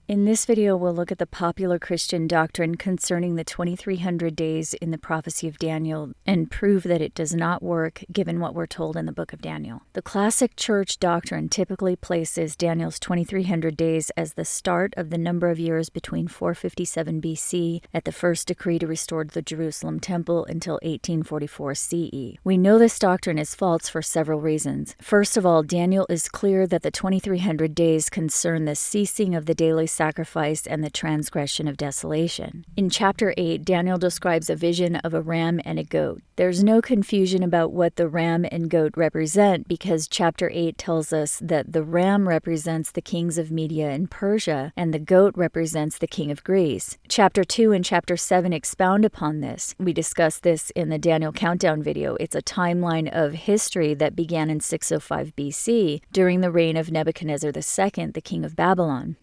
In this video, we'll look at the popular Christian doctrine concerning the 2300 days in the prophecy of Daniel and prove that it does not work given what we're told in the book of Daniel. The classic church doctrine typically places Daniel's 2300 days as the start of the number of years between 457 BC at the first decree to restore the Jerusalem temple until 1844 CE. We know this doctrine is false for several reasons. First of all, Daniel is clear that the 2300 days concern the ceasing of the daily sacrifice and the transgression of desolation. In chapter 8, Daniel describes a vision of a ram and a goat. There's no confusion about what the ram and goat represent because chapter 8 tells us that the ram represents the kings of Media and Persia and the goat represents the king of Greece. Chapter 2 and chapter 7 expound upon this. We discussed this in the Daniel Countdown video. It's a timeline of history that began in 605 BC during the reign of Nebuchadnezzar II, the king of Babylon.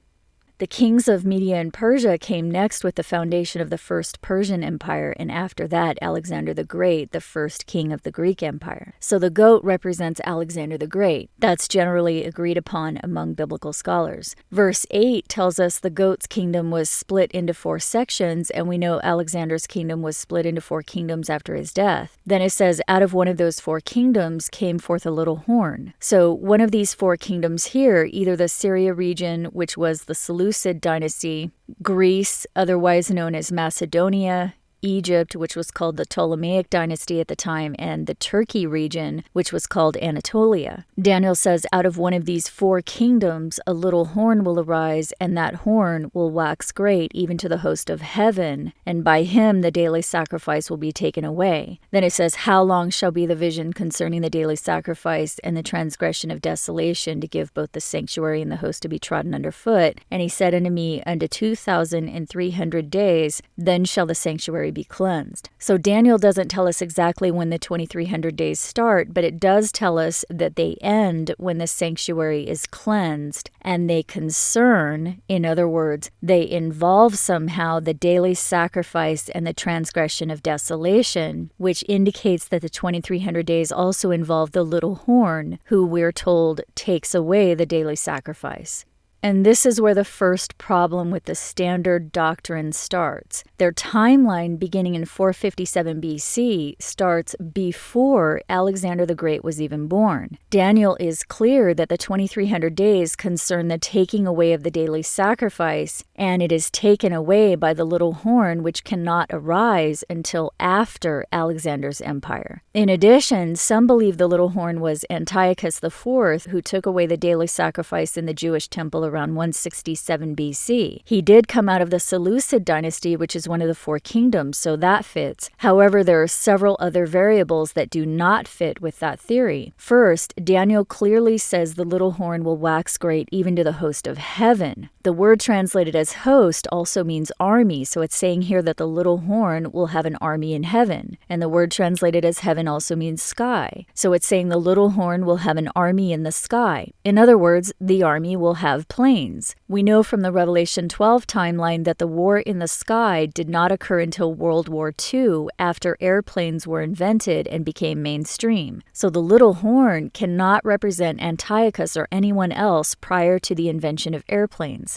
The kings of Media and Persia came next with the foundation of the first Persian Empire, and after that, Alexander the Great, the first king of the Greek Empire. So the goat represents Alexander the Great. That's generally agreed upon among biblical scholars. Verse 8 tells us the goat's kingdom was split into 4 sections, and we know Alexander's kingdom was split into 4 kingdoms after his death. Then it says, out of one of those 4 kingdoms came forth a little horn. So one of these 4 kingdoms here, either the Syria region, which was the Seleucid dynasty, Greece, otherwise known as Macedonia, Egypt, which was called the Ptolemaic dynasty at the time, and the Turkey region, which was called Anatolia. Daniel says, out of one of these 4 kingdoms, a little horn will arise, and that horn will wax great even to the host of heaven, and by him the daily sacrifice will be taken away. Then it says, how long shall be the vision concerning the daily sacrifice and the transgression of desolation to give both the sanctuary and the host to be trodden under foot? And he said unto me, unto 2,300 days, then shall the sanctuary be cleansed. So Daniel doesn't tell us exactly when the 2300 days start, but it does tell us that they end when the sanctuary is cleansed, and they concern, in other words, they involve somehow the daily sacrifice and the transgression of desolation, which indicates that the 2300 days also involve the little horn, who we're told takes away the daily sacrifice. And this is where the first problem with the standard doctrine starts. Their timeline, beginning in 457 BC, starts before Alexander the Great was even born. Daniel is clear that the 2300 days concern the taking away of the daily sacrifice, and it is taken away by the little horn, which cannot arise until after Alexander's empire. In addition, some believe the little horn was Antiochus IV, who took away the daily sacrifice in the Jewish temple around 167 BC. He did come out of the Seleucid dynasty, which is one of the 4 kingdoms, so that fits. However, there are several other variables that do not fit with that theory. First, Daniel clearly says the little horn will wax great even to the host of heaven. The word translated as host also means army, so it's saying here that the little horn will have an army in heaven. And the word translated as heaven also means sky, so it's saying the little horn will have an army in the sky. In other words, the army will have planes. We know from the Revelation 12 timeline that the war in the sky did not occur until World War II, after airplanes were invented and became mainstream. So the little horn cannot represent Antiochus or anyone else prior to the invention of airplanes.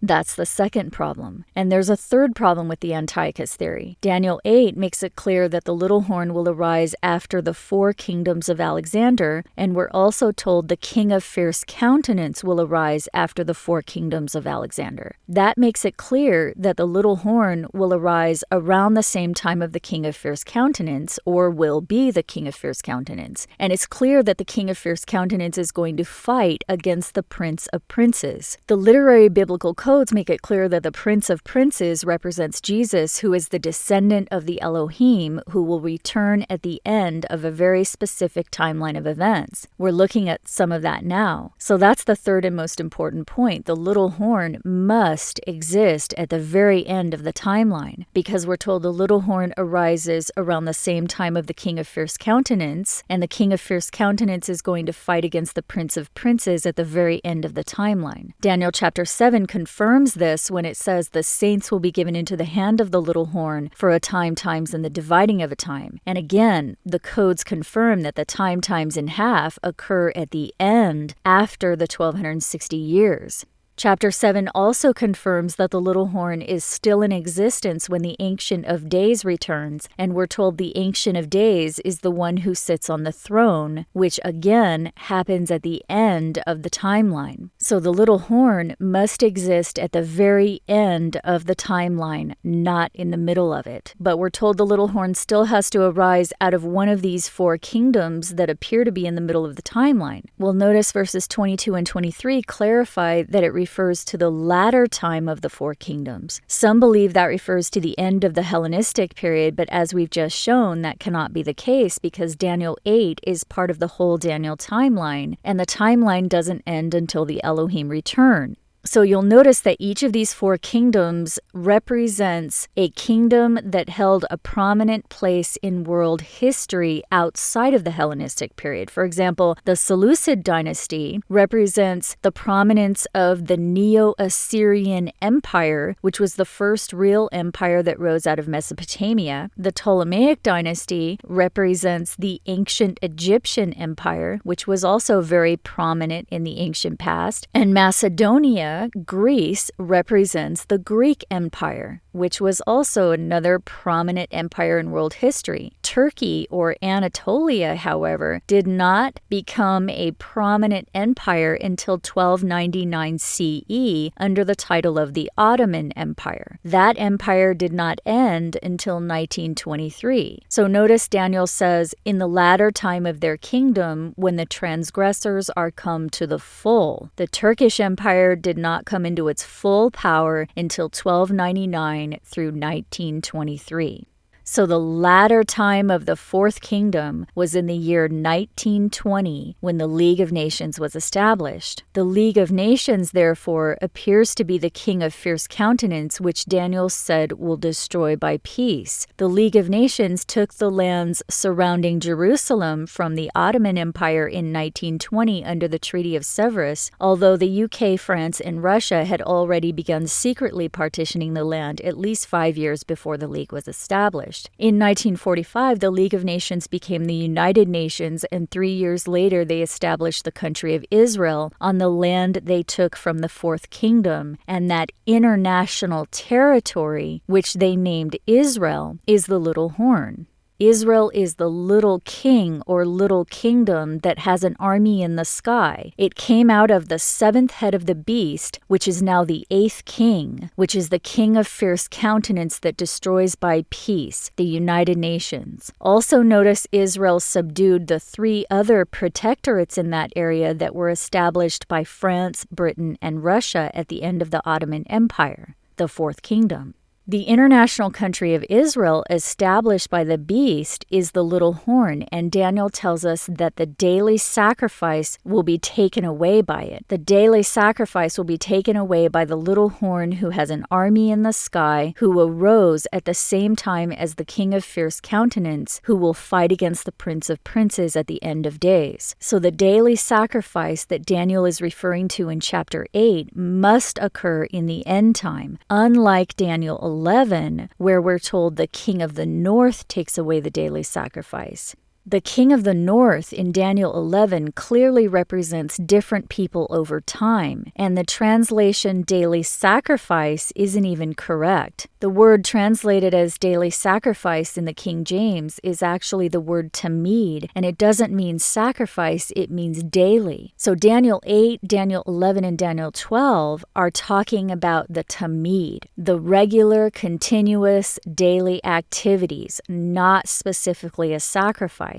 That's the second problem. And there's a third problem with the Antiochus theory. Daniel 8 makes it clear that the little horn will arise after the 4 kingdoms of Alexander, and we're also told the king of fierce countenance will arise after the 4 kingdoms of Alexander. That makes it clear that the little horn will arise around the same time of the king of fierce countenance, or will be the king of fierce countenance. And it's clear that the king of fierce countenance is going to fight against the prince of princes. The literary biblical codes make it clear that the Prince of Princes represents Jesus, who is the descendant of the Elohim, who will return at the end of a very specific timeline of events. We're looking at some of that now. So that's the third and most important point. The little horn must exist at the very end of the timeline, because we're told the little horn arises around the same time of the King of Fierce Countenance, and the King of Fierce Countenance is going to fight against the Prince of Princes at the very end of the timeline. Daniel chapter 7 confirms confirms this when it says the saints will be given into the hand of the little horn for a time, times, and the dividing of a time. And again, the codes confirm that the time, times, and half occur at the end after the 1260 years. Chapter 7 also confirms that the little horn is still in existence when the Ancient of Days returns, and we're told the Ancient of Days is the one who sits on the throne, which again happens at the end of the timeline. So the little horn must exist at the very end of the timeline, not in the middle of it. But we're told the little horn still has to arise out of one of these four kingdoms that appear to be in the middle of the timeline. Well, notice verses 22 and 23 clarify that it refers to the latter time of the four kingdoms. Some believe that refers to the end of the Hellenistic period, but as we've just shown, that cannot be the case because Daniel 8 is part of the whole Daniel timeline, and the timeline doesn't end until the Elohim return. So you'll notice that each of these four kingdoms represents a kingdom that held a prominent place in world history outside of the Hellenistic period. For example, the Seleucid dynasty represents the prominence of the Neo-Assyrian Empire, which was the first real empire that rose out of Mesopotamia. The Ptolemaic dynasty represents the ancient Egyptian empire, which was also very prominent in the ancient past. And Macedonia, Greece, represents the Greek Empire, which was also another prominent empire in world history. Turkey, or Anatolia, however, did not become a prominent empire until 1299 CE under the title of the Ottoman Empire. That empire did not end until 1923. So notice Daniel says, in the latter time of their kingdom, when the transgressors are come to the full. The Turkish Empire did not come into its full power until 1299 through 1923. So the latter time of the Fourth Kingdom was in the year 1920 when the League of Nations was established. The League of Nations, therefore, appears to be the king of fierce countenance, which Daniel said will destroy by peace. The League of Nations took the lands surrounding Jerusalem from the Ottoman Empire in 1920 under the Treaty of Sevres, although the UK, France, and Russia had already begun secretly partitioning the land at least 5 years before the League was established. In 1945, the League of Nations became the United Nations, and 3 years later they established the country of Israel on the land they took from the Fourth Kingdom, and that international territory, which they named Israel, is the little horn. Israel is the little king or little kingdom that has an army in the sky. It came out of the seventh head of the beast, which is now the eighth king, which is the king of fierce countenance that destroys by peace, the United Nations. Also notice Israel subdued the three other protectorates in that area that were established by France, Britain, and Russia at the end of the Ottoman Empire, the Fourth Kingdom. The international country of Israel, established by the beast, is the little horn, and Daniel tells us that the daily sacrifice will be taken away by it. The daily sacrifice will be taken away by the little horn who has an army in the sky, who arose at the same time as the king of fierce countenance, who will fight against the prince of princes at the end of days. So the daily sacrifice that Daniel is referring to in chapter 8 must occur in the end time, unlike Daniel 11, where we're told the king of the north takes away the daily sacrifice. The king of the north in Daniel 11 clearly represents different people over time, and the translation daily sacrifice isn't even correct. The word translated as daily sacrifice in the King James is actually the word tamid, and it doesn't mean sacrifice, it means daily. So Daniel 8, Daniel 11, and Daniel 12 are talking about the tamid, the regular, continuous, daily activities, not specifically a sacrifice.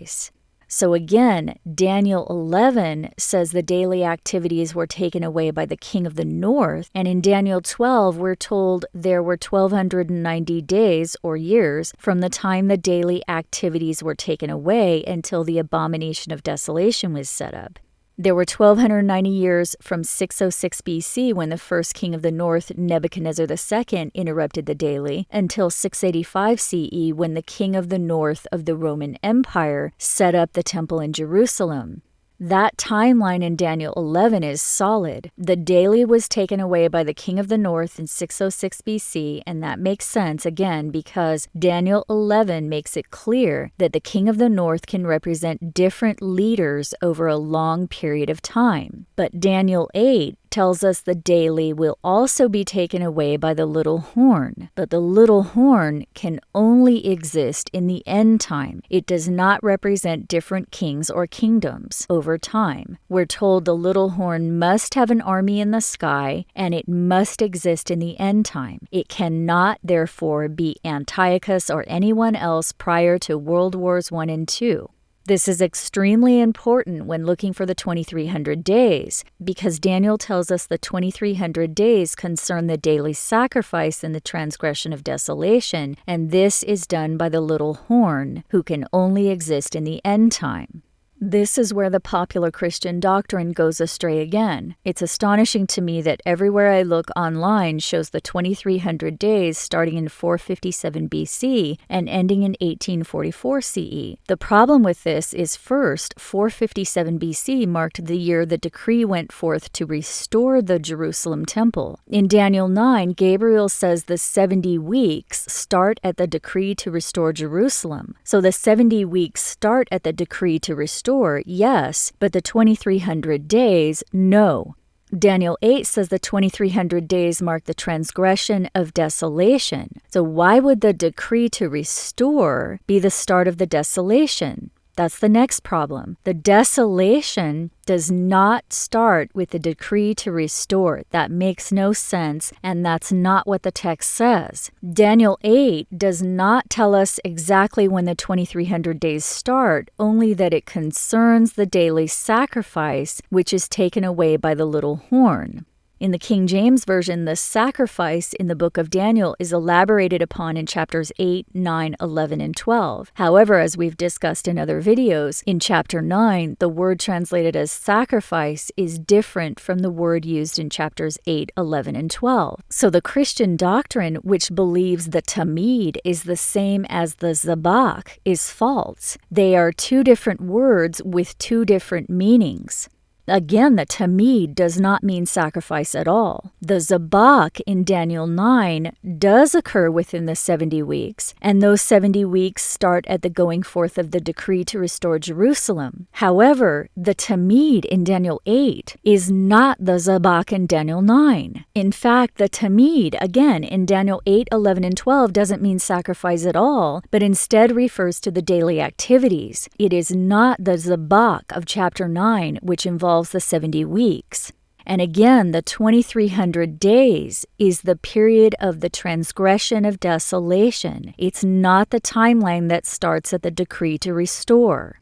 So again, Daniel 11 says the daily activities were taken away by the king of the north, and in Daniel 12 we're told there were 1290 days or years from the time the daily activities were taken away until the abomination of desolation was set up. There were 1290 years from 606 BC when the first king of the north, Nebuchadnezzar II, interrupted the daily, until 685 CE when the king of the north of the Roman Empire set up the temple in Jerusalem. That timeline in Daniel 11 is solid. The daily was taken away by the king of the north in 606 BC, and that makes sense, again, because Daniel 11 makes it clear that the king of the north can represent different leaders over a long period of time. But Daniel 8 tells us the daily will also be taken away by the little horn, but the little horn can only exist in the end time. It does not represent different kings or kingdoms over time. We're told the little horn must have an army in the sky, and it must exist in the end time. It cannot, therefore, be Antiochus or anyone else prior to World Wars I and II. This is extremely important when looking for the 2300 days, because Daniel tells us the 2300 days concern the daily sacrifice and the transgression of desolation, and this is done by the little horn, who can only exist in the end time. This is where the popular Christian doctrine goes astray again. It's astonishing to me that everywhere I look online shows the 2300 days starting in 457 BC and ending in 1844 CE. The problem with this is, first, 457 BC marked the year the decree went forth to restore the Jerusalem temple. In Daniel 9, Gabriel says the 70 weeks start at the decree to restore Jerusalem. So the 70 weeks start at the decree to restore, yes, but the 2300 days, no. Daniel 8 says the 2300 days mark the transgression of desolation. So why would the decree to restore be the start of the desolation? That's the next problem. The desolation does not start with the decree to restore. That makes no sense, and that's not what the text says. Daniel 8 does not tell us exactly when the 2300 days start, only that it concerns the daily sacrifice, which is taken away by the little horn. In the King James Version, the sacrifice in the book of Daniel is elaborated upon in chapters 8, 9, 11, and 12. However, as we've discussed in other videos, in chapter 9, the word translated as sacrifice is different from the word used in chapters 8, 11, and 12. So the Christian doctrine, which believes the tamid is the same as the zabak, is false. They are two different words with two different meanings. Again, the tamid does not mean sacrifice at all. The zabak in Daniel 9 does occur within the 70 weeks, and those 70 weeks start at the going forth of the decree to restore Jerusalem. However, the tamid in Daniel 8 is not the zabak in Daniel 9. In fact, the tamid, again, in Daniel 8, 11, and 12 doesn't mean sacrifice at all, but instead refers to the daily activities. It is not the zabak of chapter 9, which involves the 70 weeks. And again, the 2300 days is the period of the transgression of desolation. It's not the timeline that starts at the decree to restore.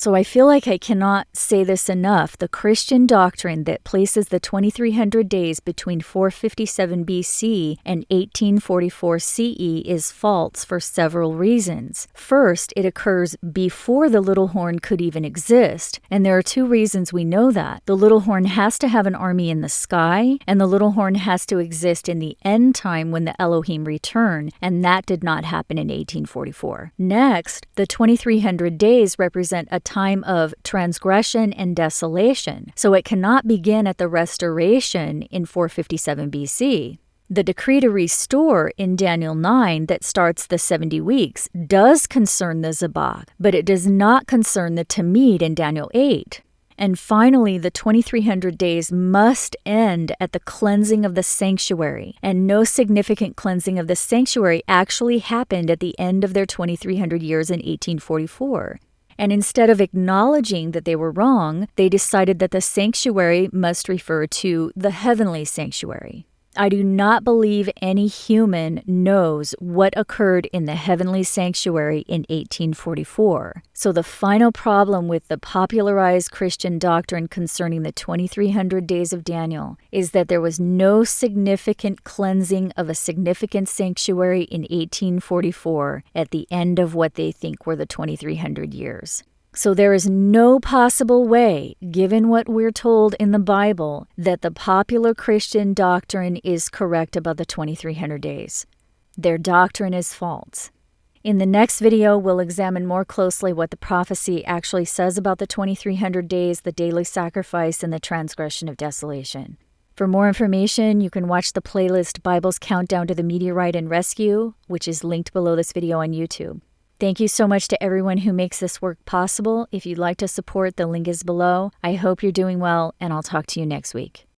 So I feel like I cannot say this enough. The Christian doctrine that places the 2300 days between 457 BC and 1844 CE is false for several reasons. First, it occurs before the little horn could even exist, and there are two reasons we know that. The little horn has to have an army in the sky, and the little horn has to exist in the end time when the Elohim return, and that did not happen in 1844. Next, the 2300 days represent a time of transgression and desolation, so it cannot begin at the restoration in 457 BC. The decree to restore in Daniel 9 that starts the 70 weeks does concern the zabak, but it does not concern the tamid in Daniel 8. And finally, the 2300 days must end at the cleansing of the sanctuary, and no significant cleansing of the sanctuary actually happened at the end of their 2300 years in 1844. And instead of acknowledging that they were wrong, they decided that the sanctuary must refer to the heavenly sanctuary. I do not believe any human knows what occurred in the heavenly sanctuary in 1844. So the final problem with the popularized Christian doctrine concerning the 2300 days of Daniel is that there was no significant cleansing of a significant sanctuary in 1844 at the end of what they think were the 2300 years. So there is no possible way, given what we're told in the Bible, that the popular Christian doctrine is correct about the 2300 days. Their doctrine is false. In the next video, we'll examine more closely what the prophecy actually says about the 2300 days, the daily sacrifice, and the transgression of desolation. For more information, you can watch the playlist Bible's Countdown to the Meteorite and Rescue, which is linked below this video on YouTube. Thank you so much to everyone who makes this work possible. If you'd like to support, the link is below. I hope you're doing well, and I'll talk to you next week.